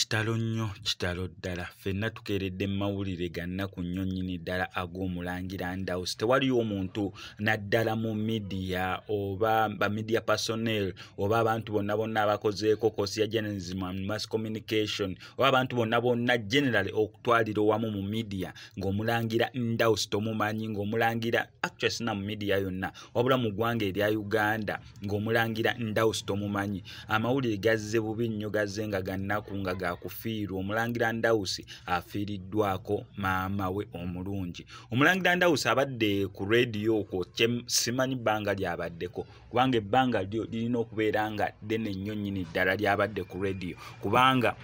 Kitalo nnyo kitalo ddala ffenna tukeeredde mawulire ganna ku nnyo nnyini ddala ag'Omulangira Ndawusi. Tewaliyo omuntu naddala mu media oba ba media personnel oba abantu bonna bonna abakozeeko course ya journalism and mass communication oba abantu bonna bonna generally okutwalira wamu mu media ng'Omulangira Ndawusi tomumanyi, ng'Omulangira actually sina mu media yonna wabula mu ggwanga erya Uganda ng'Omulangira Ndawusi tomumanyi. Amawulire gazze bubi nnyo, gazze nga gannaku nga gakufiirwa. Omulangira Ndawusi afiiriddwako maama we omulungi. Omulangira Ndawusi abadde ku radio okwo simanyi bbanga lyabaddeko kubanga ebbanga lirina okubeera nga ddene nnyo nnyini ddala lyabadde ku radio kubanga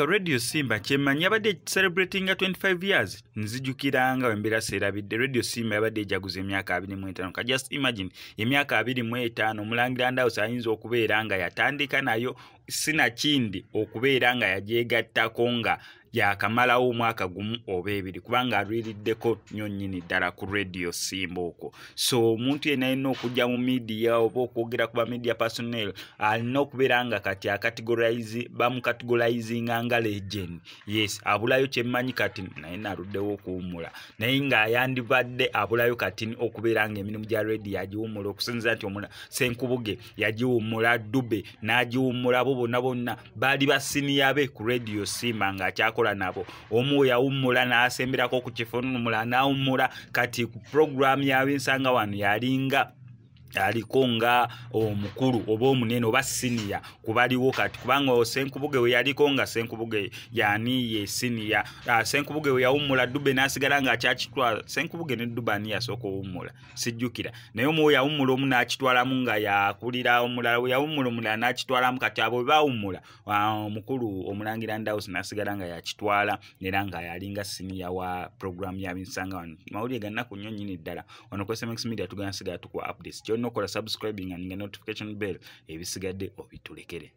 Radio Simba kyemmanyi yabadde celebrating 25 years. Nzijukiranga wembeera seerabidde Radio Simba yabadde ejaguza emyaka 25. Ka just imagine emyaka 25 Omulangira Ndawusi ayinza okubeera nga yatandika nayo sinakindi okubeera nga yagyegattako nga yakamalawo omwaka gumu oba ebiri kubanga alwiriddeko nnyo nnyini ddala ku Radio Simba okwo. So omuntu yenna yenna okujja mu media oba okwogera ku ba media personnel alina okubeera nga kati bamucategorizinga nga legend. Yes, abulayo kyemmanyi kati naye naluddewo okuwummula naye nga yandibadde abulayo kati okubeera nga emirimu gya radio yagiwummula okusinziira nti Senkubuge yagiwummula, Dube n'agiwummula, abo bonna bonna baali basiniya be ku Radio Simba nga akyakola nabo. Omu yawummula n'asemberako ku kifunumula n'awummula kati ku program y'abinsanga wano yalinga aliko nga omukulu oba omunene oba senior kubaliwo kati kubanga Senkubuge we yaliko nga Senkubuge yani ye senior. Senkubuge we yawummula, Dube n'asigala nga akyakitwala. Senkubuge ne Dube ani yasooka owummula sijjukira naye omu yawummula omu n'akitwalamu nga yakulira omulala we yawummula omulala n'akitwalamu kati abo bwe bawummula omukulu Omulangira Ndawusi n'asigala nga yakitwala era nga yalinga senior wa program y'abinsanga wano. Mawulire gannaku nnyo nnyini ddala wano ku SMX Media tugenda sigala tukuwa updates. Nokola subscribing and notification bell ebisigadde obitulekere.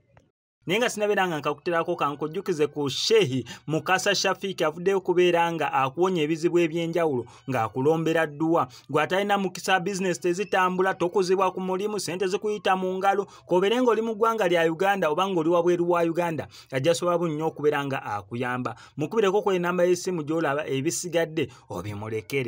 Nenga sinaberanga nkakuterako kankojjukize ku Shehi Mukasa Shafiki avuddeyo kubeera nga akuwonya ebizibu ebyenjawulo nga akulombera dduwa gwatalina mukisa business tezitambula tokuzibwa ku mulimu sente zikuyita mu ngalo koberenga oli mu ggwanga lya Uganda oba ng'oli wabweru wa Uganda ajja sobola nnyo okubeera nga akuyamba. Mukubireko ku namba y'essimu gy'olaba ebisigadde obimulekere.